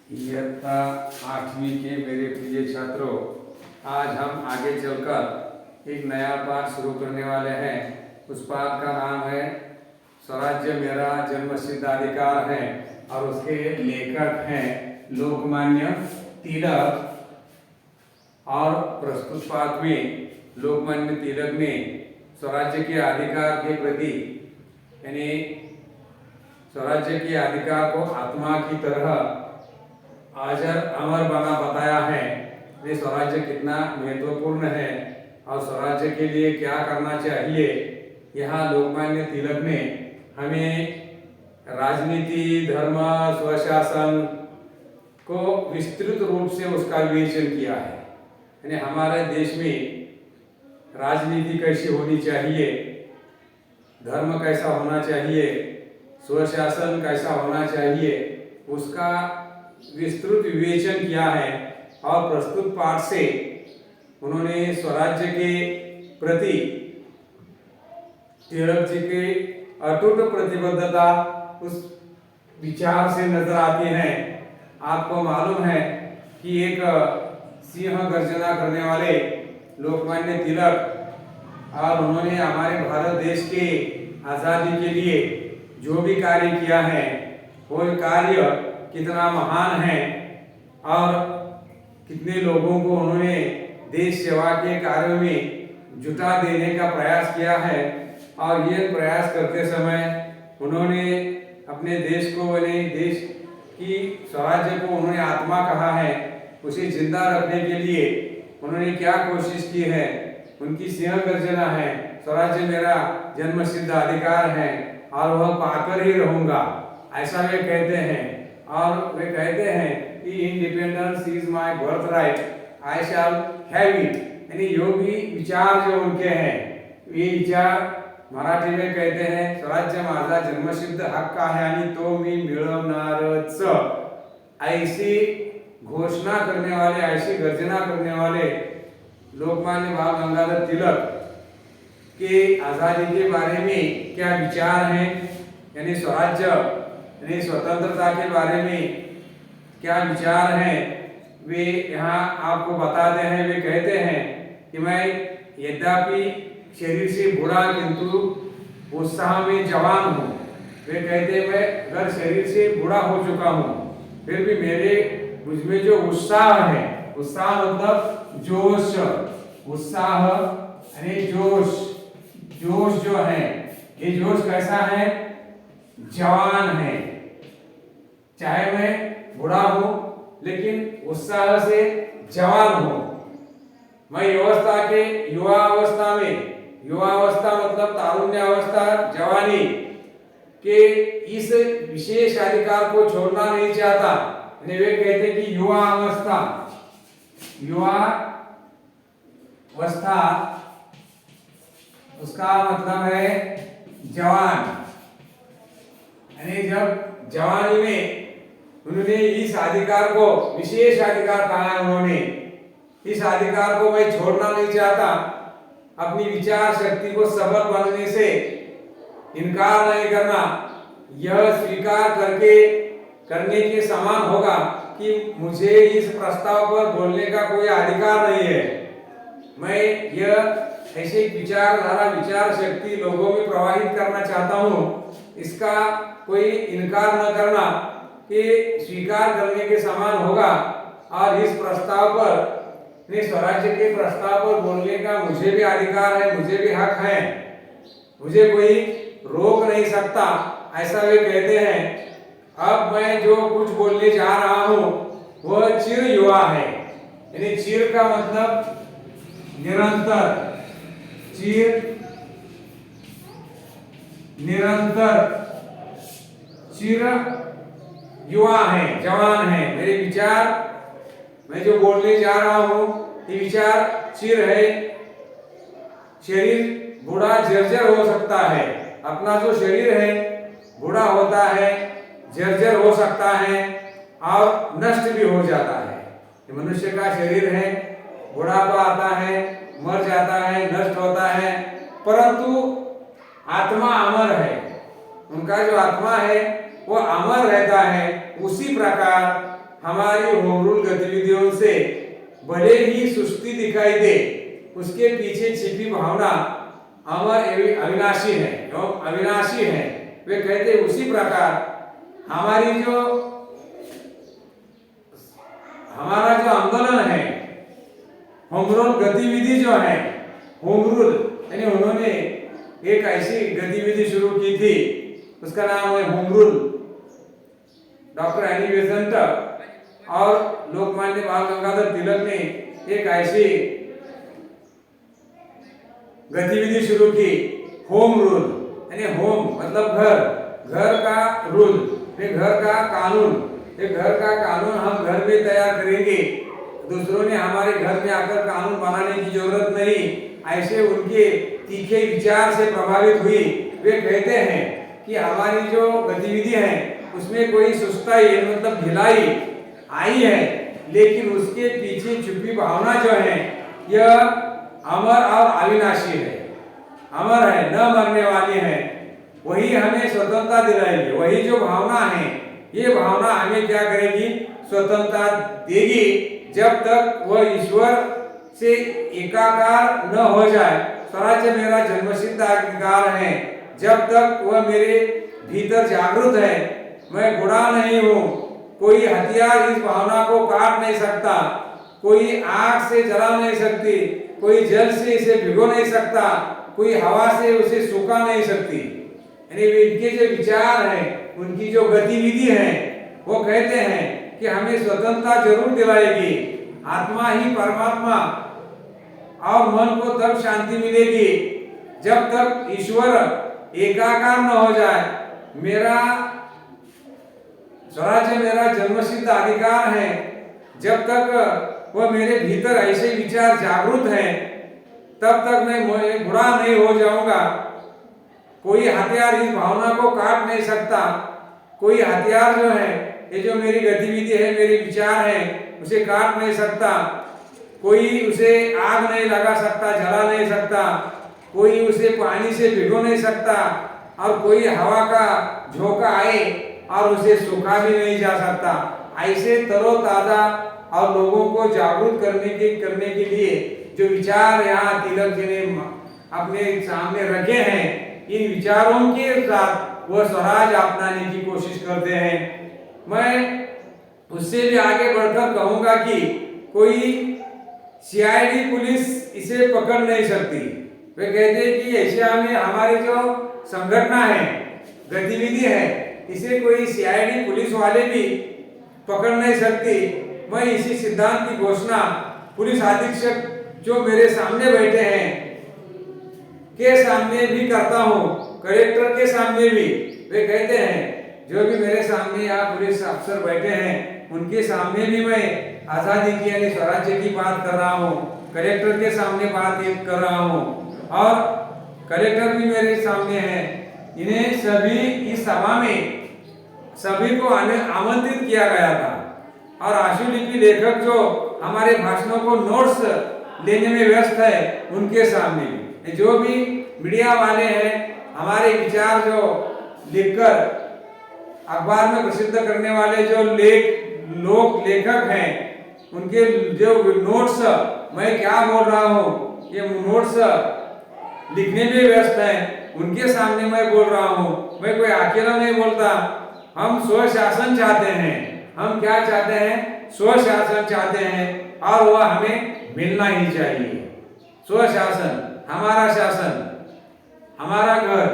इयत्ता 8वीं के मेरे प्रिय छात्रों, आज हम आगे चलकर एक नया पाठ शुरू करने वाले हैं। उस पाठ का नाम है स्वराज्य मेरा जन्मसिद्ध अधिकार है और उसके लेखक हैं लोकमान्य तिलक। और प्रस्तुत पाठ में लोकमान्य तिलक ने स्वराज्य के अधिकार के प्रति यानी स्वराज्य के अधिकार को आत्मा की तरह अजर अमर बना बताया है। ये स्वराज्य कितना महत्वपूर्ण है और स्वराज्य के लिए क्या करना चाहिए, यहाँ लोकमान्य तिलक ने हमें राजनीति, धर्म, स्वशासन को विस्तृत रूप से उसका विवेचन किया है। यानी हमारे देश में राजनीति कैसी होनी चाहिए, धर्म कैसा होना चाहिए, स्वशासन कैसा होना चाहिए, उसका विस्तृत विवेचन किया है। और प्रस्तुत पाठ से उन्होंने स्वराज्य के प्रति तिलक जी की अटूट प्रतिबद्धता उस विचार से नजर आती है। आपको मालूम है कि एक सिंह गर्जना करने वाले लोकमान्य तिलक और उन्होंने हमारे भारत देश के आज़ादी के लिए जो भी कार्य किया है वो कार्य कितना महान है और कितने लोगों को उन्होंने देश सेवा के कार्य में जुटा देने का प्रयास किया है। और ये प्रयास करते समय उन्होंने अपने देश को देश की स्वराज्य को उन्होंने आत्मा कहा है, उसे जिंदा रखने के लिए उन्होंने क्या कोशिश की है। उनकी सिंह गर्जना है, स्वराज्य मेरा जन्मसिद्ध अधिकार है और वह पाकर ही रहूंगा, ऐसा वे कहते हैं। और वे कहते हैं कि independence is my birth right, I shall have it. यानी जो भी विचार जो उनके हैं, ये विचार मराठी में कहते हैं स्वराज्य माझा जन्मसिद्ध हक्क आहे आणि तो मी मिळवणारच। ऐसी घोषणा करने वाले, ऐसी गर्जना करने वाले लोकमान्य बाल गंगाधर तिलक के आज़ादी के बारे में क्या विचार हैं, यानी स्वराज्य यानी स्वतंत्रता के बारे में क्या विचार हैं, वे यहाँ आपको बताते हैं। वे कहते हैं कि मैं यद्यपि शरीर से बूढ़ा किंतु उत्साह में जवान हूँ। वे कहते हैं मैं अगर शरीर से बूढ़ा हो चुका हूँ फिर भी मुझमें जो उत्साह है, उत्साह मतलब जोश, उत्साह यानी जोश जो है, ये जोश कैसा है, जवान है। चाहे मैं बूढ़ा हूं लेकिन उत्साह से जवान हूं। मैं युवा अवस्था में, युवा अवस्था मतलब तारुण्य अवस्था, जवानी के इस विशेष अधिकार को छोड़ना नहीं चाहता। वे कहते कि युवा अवस्था उसका मतलब है जवान। यानी जब जवानी में उन्होंने इस अधिकार को विशेष अधिकार कहा है, उन्होंने इस अधिकार को मैं छोड़ना नहीं चाहता। अपनी विचार शक्ति को सबल बनने से इनकार नहीं करना, यह स्वीकार करने के समान होगा कि मुझे इस प्रस्ताव पर बोलने का कोई अधिकार नहीं है। मैं यह ऐसे विचारधारा, विचार शक्ति लोगों में प्रवाहित करना चाहता हूँ, इसका कोई इनकार न करना कि स्वीकार करने के समान होगा। और इस प्रस्ताव पर, स्वराज्य के प्रस्ताव पर बोलने का मुझे भी अधिकार है, मुझे भी हक है, मुझे कोई रोक नहीं सकता, ऐसा वे कहते हैं। अब मैं जो कुछ बोलने जा रहा हूँ वह चिर युवा है। यानी चिर का मतलब निरंतर, चिर युवा है, जवान है। मेरे विचार, मैं जो बोलने जा रहा हूँ ये विचार चिर है। शरीर बूढ़ा जर्जर हो सकता है, अपना जो शरीर है बूढ़ा होता है, जर्जर हो सकता है और नष्ट भी हो जाता है। मनुष्य का शरीर है, बुढ़ापा आता है, मर जाता है, नष्ट होता है, परंतु आत्मा अमर है। उनका जो आत्मा है वो अमर रहता है। उसी प्रकार हमारी होम रूल गतिविधियों से भले ही सुस्ती दिखाई दे, उसके पीछे छिपी भावना अमर एवं अविनाशी है एवं अविनाशी है। वे कहते उसी प्रकार हमारा जो आंदोलन है, होम रूल गतिविधि जो है, होम रूल यानी उन्होंने एक ऐसी गतिविधि शुरू की थी, उसका नाम है home rule. Doctor Annie Besant और लोकमान्य बाल गंगाधर तिलक ने एक ऐसी गतिविधि शुरू की, होम रूल यानी होम मतलब घर का रूल, घर का कानून। घर का कानून हम घर में तैयार करेंगे, दूसरों ने हमारे घर में आकर कानून बनाने की जरूरत नहीं। ऐसे उनके तीखे विचार से प्रभावित हुई। वे कहते हैं कि हमारी जो गतिविधि है उसमें कोई सुस्ताई मतलब ढिलाई आई है, लेकिन उसके पीछे छुपी भावना जो है यह अमर और अविनाशी है, अमर है, न मरने वाली है। वही हमें स्वतंत्रता दिलाएगी। वही जो भावना है, ये भावना हमें क्या करेगी? स्वतंत्रता देगी, जब तक वह ईश्वर से एकाकार न हो जाए। स्वराज्य मेरा जन्मसिद्ध अधिकार है, जब तक वह मेरे भीतर जागृत है। मैं बुरा नहीं हूँ, कोई हथियार इस भावना को काट नहीं सकता, कोई आग से जला नहीं सकती, कोई जल से इसे भिगो नहीं सकता, कोई हवा से उसे सुखा नहीं सकती। यानी इनके जो विचार हैं, उनकी जो गतिविधि है, वो कहते हैं कि हमें स्वतंत्रता जरूर दिलाएगी। आत्मा ही परमात्मा और मन को तब शांति मिलेगी जब तक ईश्वर एकाकार न हो जाए। मेरा स्वराज्य मेरा जन्मसिद्ध अधिकार है, जब तक वह मेरे भीतर ऐसे विचार जागृत हैं, तब तक मैं बुरा नहीं हो जाऊंगा। कोई हथियार इस भावना को काट नहीं सकता। कोई हथियार जो है, ये जो मेरी गतिविधि है, मेरे विचार है, उसे काट नहीं सकता। कोई उसे आग नहीं लगा सकता, जला नहीं सकता, कोई उसे पानी से भिगो नहीं सकता, और कोई हवा का झोंका आए और उसे सुखा भी नहीं जा सकता। ऐसे तरोताजा और लोगों को जागरूक करने के लिए जो विचार यहाँ तिलक जी ने अपने सामने रखे हैं, इन विचारों के साथ वह स्वराज अपनाने की कोशिश करते हैं। मैं उससे भी आगे बढ़कर कहूंगा कि कोई सीआईडी पुलिस इसे पकड़ नहीं सकती। वे कहते हैं कि एशिया में हमारी जो संगठन है, गतिविधि है, इसे कोई सीआईडी पुलिस वाले भी पकड़ नहीं सकती। मैं इसी सिद्धांत की घोषणा पुलिस अधीक्षक जो मेरे सामने बैठे हैं के सामने भी करता हूँ, कलेक्टर के सामने भी। वे कहते हैं जो भी मेरे सामने यहाँ पुलिस अफसर बैठे हैं, उनके सामने भी मैं आजादी की यानी स्वराज्य की बात कर रहा हूँ, कलेक्टर के सामने बात कर रहा हूँ, और कलेक्टर भी मेरे सामने हैं। इन्हें सभी इस सभा में सभी को आमंत्रित किया गया था, और आशुलिपि लेखक जो हमारे भाषणों को नोट्स लेने में व्यस्त है, उनके सामने भी जो भी मीडिया वाले हैं, हमारे विचार जो लिखकर अखबार में प्रसिद्ध करने वाले जो लोक लेखक हैं, उनके जो नोट्स मैं क्या बोल रहा हूँ, ये नोट्स लिखने में व्यस्त हैं, उनके सामने मैं बोल रहा हूँ। मैं कोई अकेला नहीं बोलता। हम स्वशासन चाहते हैं। हम क्या चाहते हैं? स्वशासन चाहते हैं, और वह हमें मिलना ही चाहिए। स्वशासन, हमारा शासन, हमारा घर,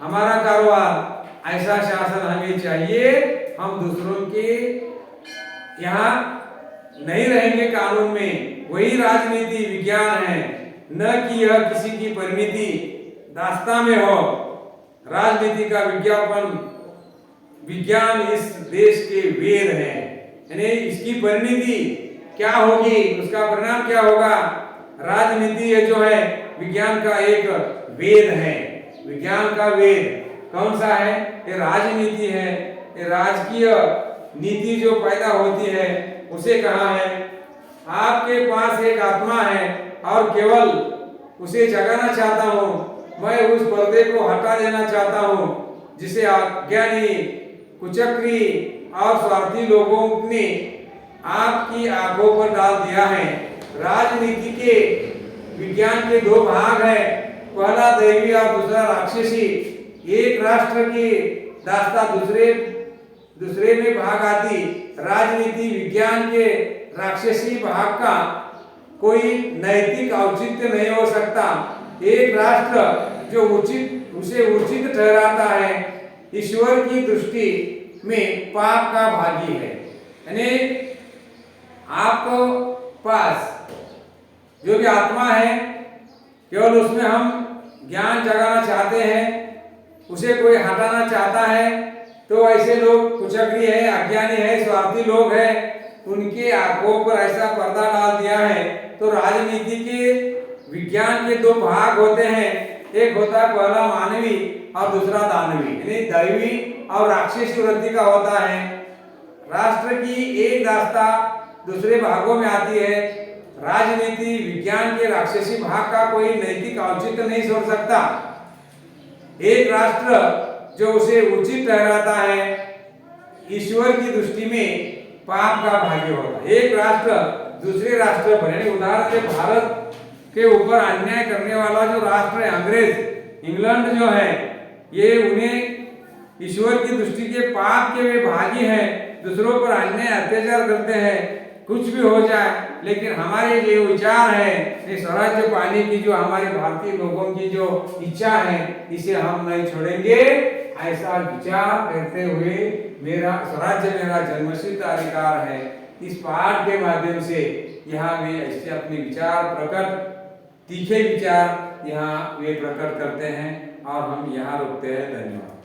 हमारा कारोबार, ऐसा शासन हमें चाहिए। हम दूसरों के यहाँ नहीं रहेंगे कानून में। वही राजनीति विज्ञान है, न कि यह किसी की परिणति दास्तां में हो। राजनीति का विज्ञान इस देश के वेद है, यानी इसकी परिणति क्या होगी, उसका परिणाम क्या होगा। राजनीति ये जो है विज्ञान का एक वेद है। विज्ञान का वेद कौन सा है? ये राजनीति है। ये राजकीय नीति जो पैदा होती है, उसे कहा है आपके पास एक आत्मा है और केवल उसे जगाना चाहता हूँ। मैं उस पर्दे को हटा देना चाहता हूँ जिसे अज्ञानी, कुचक्री और स्वार्थी लोगों ने आपकी आंखों पर डाल दिया है। राजनीति के विज्ञान के दो भाग हैं, पहला दैवी और दूसरा राक्षसी। एक राष्ट्र की दास्ता दूसरे में भाग आती। राजनीति विज्ञान के राक्षसी भाग का कोई नैतिक औचित्य नहीं हो सकता। एक राष्ट्र जो उसे उचित ठहराता है, ईश्वर की दृष्टि में पाप का भागी है। यानी आपको पास जो भी आत्मा है, केवल उसमें हम ज्ञान जगाना चाहते हैं, उसे कोई हटाना चाहता है, तो ऐसे लोग कुचक्री है, अज्ञानी है, स्वार्थी लोग हैं, उनके आंखों पर ऐसा पर्दा डाल दिया है। तो राजनीति के विज्ञान के दो भाग होते हैं, एक होता है पहला मानवी और दूसरा दानवी, यानी दैवी और राक्षसी वृत्ति का होता है। राष्ट्र की एक दास्ता दूसरे भागों में आती है। राजनीति विज्ञान के राक्षसी भाग का कोई नैतिक औचित्य नहीं छोड़ सकता। एक राष्ट्र जो उसे उचित ठहराता है, ईश्वर की दृष्टि में पाप का भागी होता है। एक राष्ट्र दूसरे राष्ट्र पर, यानी उदाहरण के भारत के ऊपर अन्याय करने वाला जो राष्ट्र है अंग्रेज, इंग्लैंड जो है, ये उन्हें ईश्वर की दृष्टि के पाप के वे भागी हैं, दूसरों पर अन्याय अत्याचार करते हैं। कुछ भी हो जाए, लेकिन हमारे जो विचार है, ये स्वराज्य पाने की जो हमारे भारतीय लोगों की जो इच्छा है, इसे हम नहीं छोड़ेंगे। ऐसा विचार करते हुए मेरा स्वराज्य मेरा जन्मसिद्ध अधिकार है। इस पाठ के माध्यम से यहाँ वे ऐसे अपने विचार तीखे विचार यहाँ वे प्रकट करते हैं और हम यहाँ रुकते हैं। धन्यवाद।